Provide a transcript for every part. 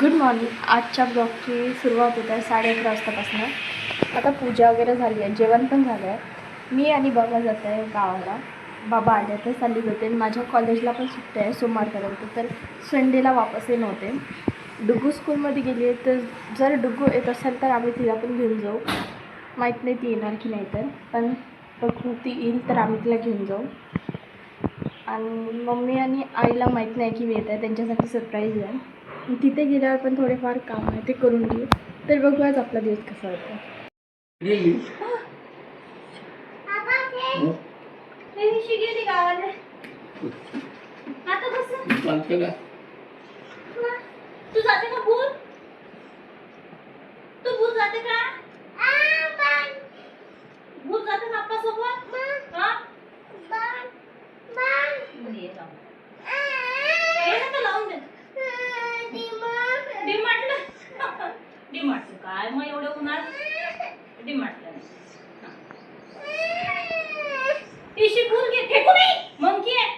Good morning. आजच्या ब्लॉगची सुरुवात होत आहे 11:30 वाजतापासून. आता पूजा वगैरे झाली आहे, जेवण पण झालं आहे. मी आणि बाबा जात आहे गावाला. बाबा आले तर चालली होते. माझ्या कॉलेजला पण सुट्टी आहे सोमवारपर्यंत, तर संडेला वापस येणं होते. डुगू स्कूलमध्ये गेली आहे, तर जर डुगू येत असेल तर आम्ही तिला पण घेऊन जाऊ. माहीत नाही ती येणार की नाही, तर पण बघू ती येईल तर आम्ही तिला घेऊन जाऊ. आणि मम्मी आणि आईला माहीत नाही की मी येत आहे, त्यांच्यासाठी सरप्राईज आहे. तिथे गेल्यावर पण थोडेफार काम आहे ते करून घेऊ. तर बघूयाच आपला दिवस कसा होता. तू जाते का भूत? तू भूत जाते का? भूत जाते का आपल्या सोबत? हा? ये जाऊ. ये ना, तर लावून दे. डीमार्टला काय मग एवढं उन्हात? डीमार्टला टिशी फुल घे, फेकू नाही. मंकी आहे.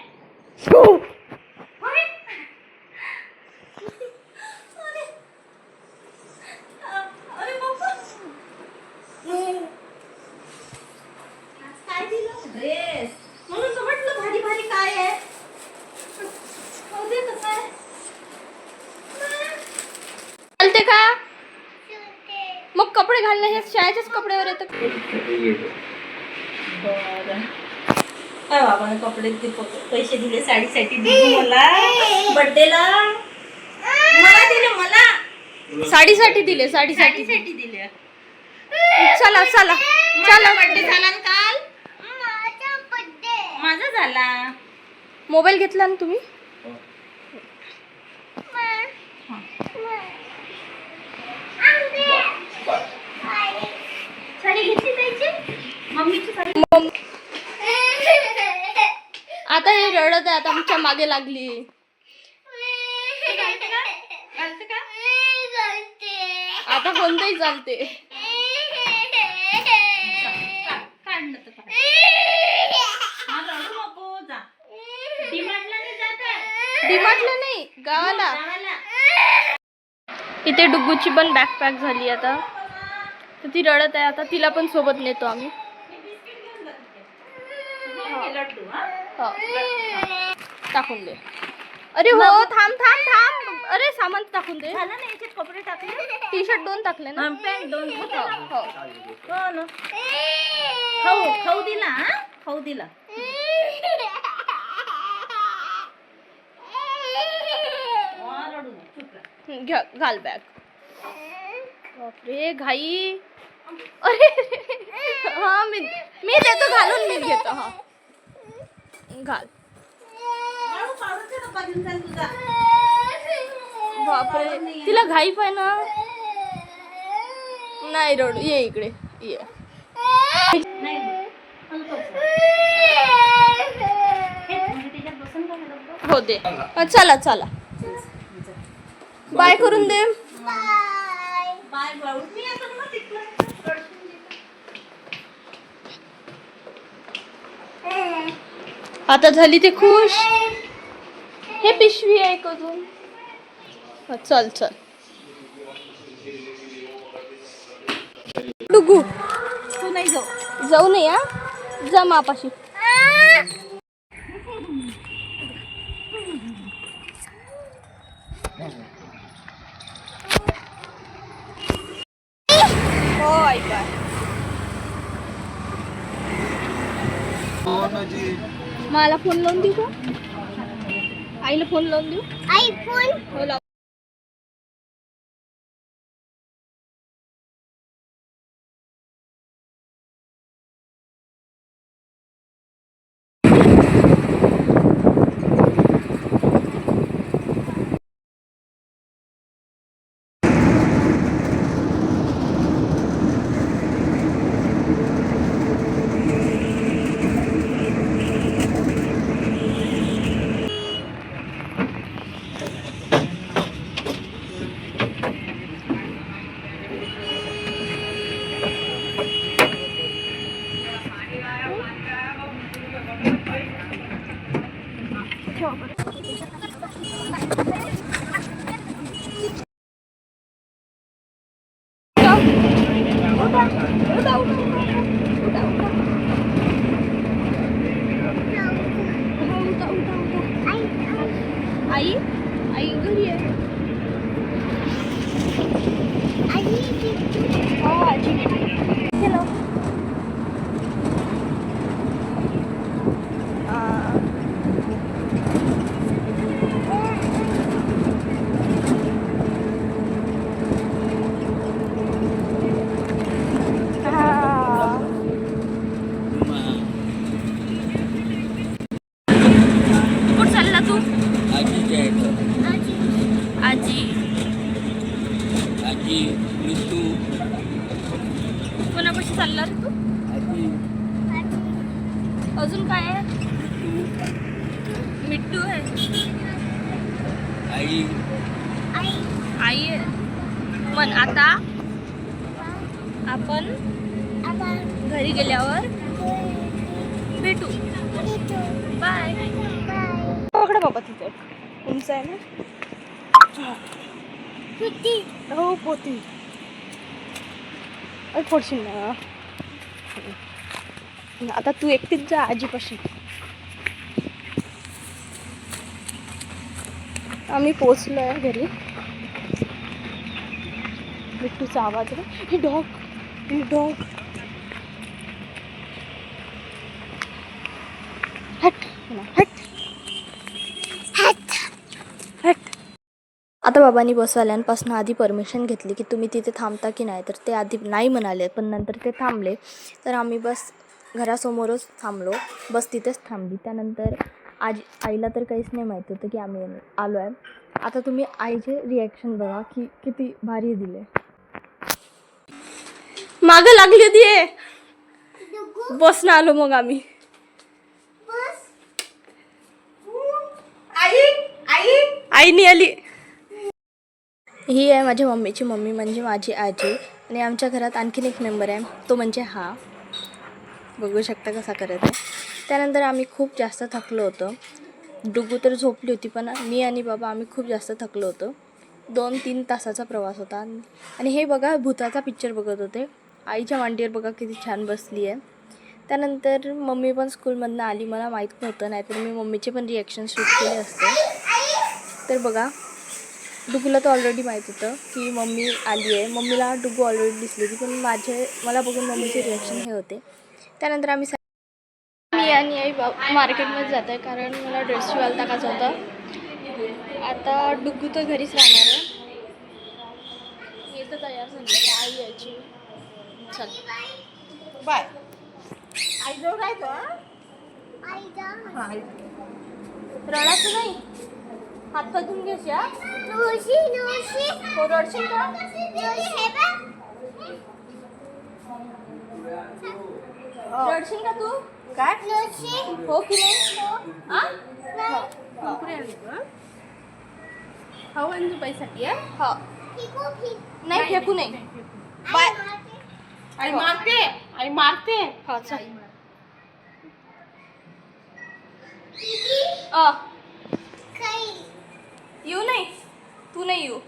अरे बाबा, काय दिलं? ड्रेस. म्हणून तर म्हटलं भारी भारी काय आहे. दे कसं आहे. चालते का मग? कपडे घालणं हे शाळेच्याच कपड्यावर येतं. बरं. काय बाबाने कपडे पैसे दिले साडीसाठी, दिले मला बर्थडेला. मला दिले, मला साडीसाठी दिले, साडीसाठी दिले. चला चला चला. बर्थडे झाला ना काल. माझा झाला. मोबाईल घेतला ना तुम्ही? साडी घेतली पाहिजे मम्मीची साडी. आता हे रडत आहे, आता आमच्या मागे लागली. घालते का? आता कोणतंही चालते. काढलं तर काढ. हा, रडू नको. जा. डीमार्टला नाही जात. डीमार्टला नाही, गावाला. गावाला. इथे डुग्गूची पण बॅकपॅक झाली आता, तर ती रडत आहे. आता तिला पण सोबत नेतो आम्ही. लड्डू. हा, हो, टाकून दे. अरे हो, थांब थांब थांब. अरे सामान टाकून दे. झालं ना, याच्यात कपडे टाकले. टी शर्ट 2 टाकले ना. पॅन्ट 2. हो. हो ना. खाऊ दिला. हा, खाऊ दिला. रडू नको, चुप राहा. घ्या, घाल बॅग. बापरे, घाई. अरे हा, मी देतो घालून, मी घेतो. हा, घाल. बापरे, तिला घाई पाय ना. नाही रडू, ये इकडे ये. हो दे. चला चला, बाय करून दे. आता झाली ते खुश. हे पिशवी आहे एक अजून. चल चल डुगू, तू नाही जाऊ. जाऊ नये. हा, जा मापाशी. हो ऐका, मला फोन लावून देऊ का? आईला फोन लावून देऊ. आई फोन हो लाव. ठेवा बरं. अजून काय आहे? मिट्टू आहे. आई आहे. मग आता आपण घरी गेल्यावर भेटू. बाय. पकडा बाबा तिथे उंच आहे ना. हो पोती फोडशील ना. आता तू एकटीच जा आजीपाशी. आम्ही पोचलो आहे घरी. बिट्टूचा आवाज आहे. ही डॉग हट हट हट हट. आता बाबांनी बसवाल्यांपासून आधी परमिशन घेतली की तुम्ही तिथे थांबता की नाही, तर ते आधी नाही म्हणाले, पण नंतर ते थांबले. तर आम्ही बस घरासमोरच थांबलो. बस तिथेच थांबली. त्यानंतर आईला तर काहीच नाही माहीत होतं की आम्ही आलो आहे. आता तुम्ही आईचे रिॲक्शन बघा की किती भारी दिले. मागं लागली होती. बसनं आलो मग आम्ही. आई नाही आली. ही आहे माझ्या मम्मीची मम्मी, म्हणजे माझी आजी. आणि आमच्या घरात आणखीन एक मेंबर आहे, तो म्हणजे हा. बघू शकता कसा करत आहे. त्यानंतर आम्ही खूप जास्त थकलो होतो. डुगू तर झोपली होती, पण मी आणि बाबा आम्ही खूप जास्त थकलो होतो. 2-3 तासाचा प्रवास होता. आणि हे बघा भूताचा पिक्चर बघत होते. आईच्या मांडीवर बघा किती छान बसली आहे. त्यानंतर मम्मी पण स्कूलमधनं आली. मला माहीत नव्हतं, नाहीतर मी मम्मीचे पण रिॲक्शन शूट केले असते. तर बघा डुगूला तर ऑलरेडी माहीत होतं की मम्मी आली आहे. मम्मीला डुगू ऑलरेडी दिसली होती, पण मला बघून मम्मीचे रिॲक्शन हे होते. त्यानंतर मी आणि आई मार्केटमध्ये जात आहे, कारण मला ड्रेस शिवायला टाकायचा होता. आता डुगू तर घरीच राहणार आहे. मी तर तयार झाली. आई यायची. चल बाय. आई जवळ राहतो. रडायचं नाही. हात पाय धुवून घ्यायचे. हो रडशील का? रडशील का तू? काय हो की नाही? हो आणि पैसाठी हो नाही फेकू नाही. बाय. आई मारते हो चल. येऊ नाही. तू नाही येऊ.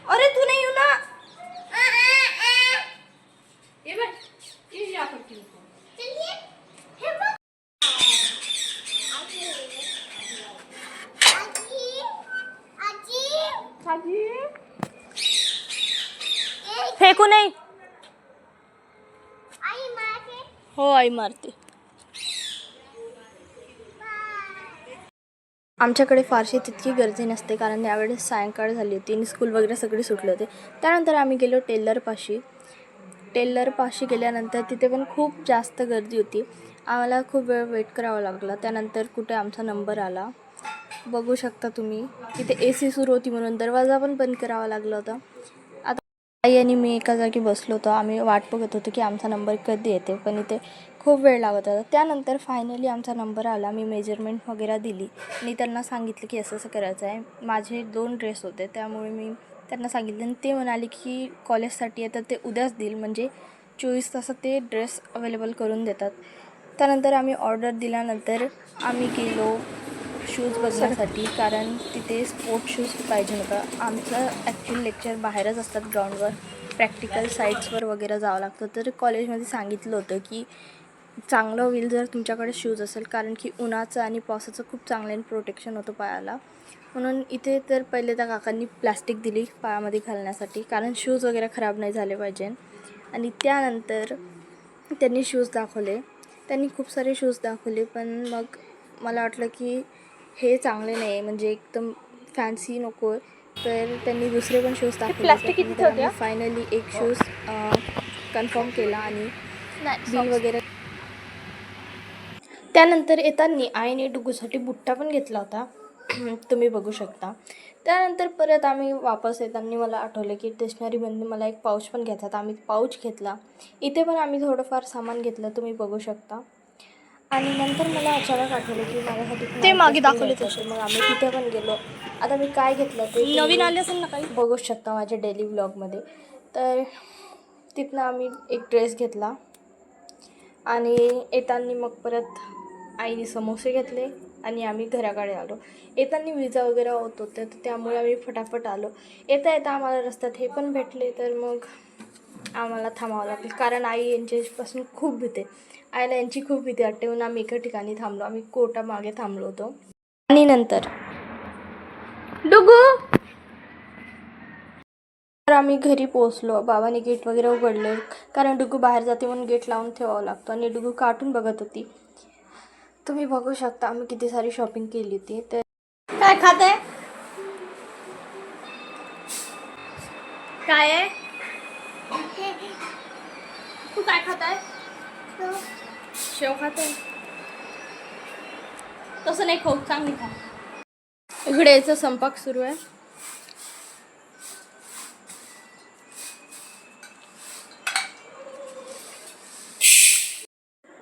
अरे तू नाही येऊ ना. फेकू नाही. हो आई मारते. आमच्याकडे फारशी तितकी गर्दी नसते, कारण यावेळेस सायंकाळ झाली होती आणि स्कूल वगैरे सगळे सुटले होते. त्यानंतर आम्ही गेलो टेलरपाशी गेल्यानंतर तिथे पण खूप जास्त गर्दी होती. आम्हाला खूप वेळ वेट करावा लागला. त्यानंतर कुठे आमचा नंबर आला. बघू शकता तुम्ही तिथे AC सुरू होती, म्हणून दरवाजा पण बंद करावा लागला होता. आता आई आणि मी एका जागी बसलो होतो. आम्ही वाट बघत होतो की आमचा नंबर कधी येते, पण इथे खूप वेळ लागत होता. त्यानंतर फायनली आमचा नंबर आला. मी मेजरमेंट वगैरे दिली आणि त्यांना सांगितलं की असं करायचं आहे. माझे 2 ड्रेस होते, त्यामुळे मी त्यांना सांगितलं आणि ते म्हणाले की कॉलेजसाठी आहे तर ते उद्याच देईल, म्हणजे 24 तासात ते ड्रेस अवेलेबल करून देतात. त्यानंतर आम्ही ऑर्डर दिल्यानंतर आम्ही गेलो शूज बघण्यासाठी, कारण तिथे स्पोर्ट शूज पाहिजे होतं. आमचं ॲक्च्युअल लेक्चर बाहेरच असतात, ग्राउंडवर. प्रॅक्टिकल साईट्सवर वगैरे जावं लागतं. तर कॉलेजमध्ये सांगितलं होतं की चांगलं होईल जर तुमच्याकडे शूज असेल, कारण की उन्हाचं आणि पावसाचं खूप चांगल्याने प्रोटेक्शन होतं पायाला. म्हणून इथे तर पहिले त्या काकांनी प्लॅस्टिक दिली पायामध्ये घालण्यासाठी, कारण शूज वगैरे खराब नाही झाले पाहिजे. आणि त्यानंतर त्यांनी शूज दाखवले. त्यांनी खूप सारे शूज दाखवले, पण मग मला वाटलं की हे चांगले नाही आहे, म्हणजे एकदम फॅन्सी नको. तर त्यांनी दुसरे पण शूज दाखवले. प्लास्टिक किती होते? फायनली एक शूज कन्फर्म केला आणि बिल वगैरे. त्यानंतर येताना आईने डुगूसाठी बुट्टा पण घेतला होता. तुम्ही बघू शकता. त्यानंतर परत आम्ही वापस येताना मला आठवलं की स्टेशनरीमधून मला एक पाऊच पण घ्यायचा, तर आम्ही पाऊच घेतला. इथे पण आम्ही थोडंफार सामान घेतलं, तुम्ही बघू शकता. आणि नंतर मला अचानक आठवलं की माझ्यासाठी पण ते मागे ice cream दाखवले घ्यायचं होतं. मग आम्ही तिथे पण गेलो. आता मी काय घेतलं ते नवीन तुम्ही आले असेल ना काही. बघूच शकता माझ्या डेली व्लॉगमध्ये. तर तिथनं आम्ही एक ड्रेस घेतला आणि येताना मग परत आईने समोसे घेतले आणि आम्ही घराकडे आलो. येताना विजा वगैरे होत होत्या तर त्यामुळे आम्ही फटाफट आलो. येता येता आम्हाला रस्त्यात हे पण भेटले तर मग आम्हाला थांबावं लागेल कारण आई यांच्यापासून खूप भीते. आईला यांची खूप भीती वाटते म्हणून आम्ही एका ठिकाणी थांबलो. आम्ही कोर्टामागे थांबलो होतो. आणि नंतर डुगू तर आम्ही घरी पोहोचलो. बाबांनी गेट वगैरे उघडले कारण डुगू बाहेर जाते म्हणून गेट लावून ठेवावं लागतो आणि डुगू कार्टून बघत होती. तुम्ही बघू शकता आम्ही किती सारी शॉपिंग केली होती. तर काय खात आहे? काय आहे? तू काय खात आहे? शेव खात आहे? तसं नाही खाऊ, चांगली खा. इकडे याचा स्वयंपाक सुरू आहे.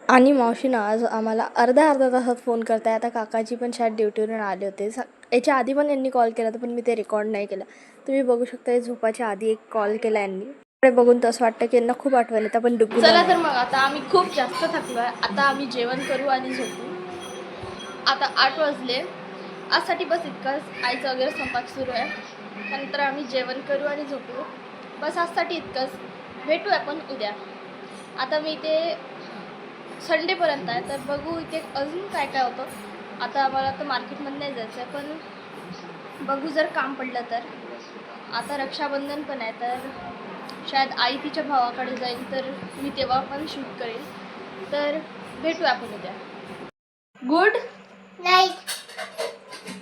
आणि मावशीनं आज आम्हाला अर्ध्या तासात फोन करताय. आता काकाजी पण शाळेत ड्युटीवरून आले होते. याच्या आधी पण यांनी कॉल केला होता पण मी ते रेकॉर्ड नाही केलं. तुम्ही बघू शकता हे झोपाच्या आधी एक कॉल केला यांनी. इकडे बघून तसं वाटतं की यांना खूप आठवण येतं पण डुगू. चला तर मग आता आम्ही खूप जास्त थकलो आहे. आता आम्ही जेवण करू आणि झोपू. आता 8 वाजले. आजसाठी बस इतकंच. आईचं वगैरे स्वयंपाक सुरू आहे. त्यानंतर आम्ही जेवण करू आणि झोपू. बस आजसाठी इतकंच. भेटू आपण उद्या. आता मी ते संडेपर्यंत आहे तर बघू इथे अजून काय काय होतं. आता आम्हाला तर मार्केटमध्ये नाही जायचं आहे पण बघू जर काम पडलं तर. आता रक्षाबंधन पण आहे तर शायद आई तिच्या भावाकडे जाईल तर मी तेव्हा पण शूट करेल. तर भेटूया आपण उद्या. Good night.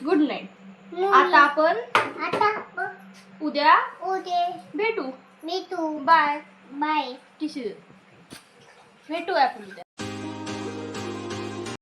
Good night. आता आपण उद्या भेटू. बाय. किशी भेटूया आपण उद्या.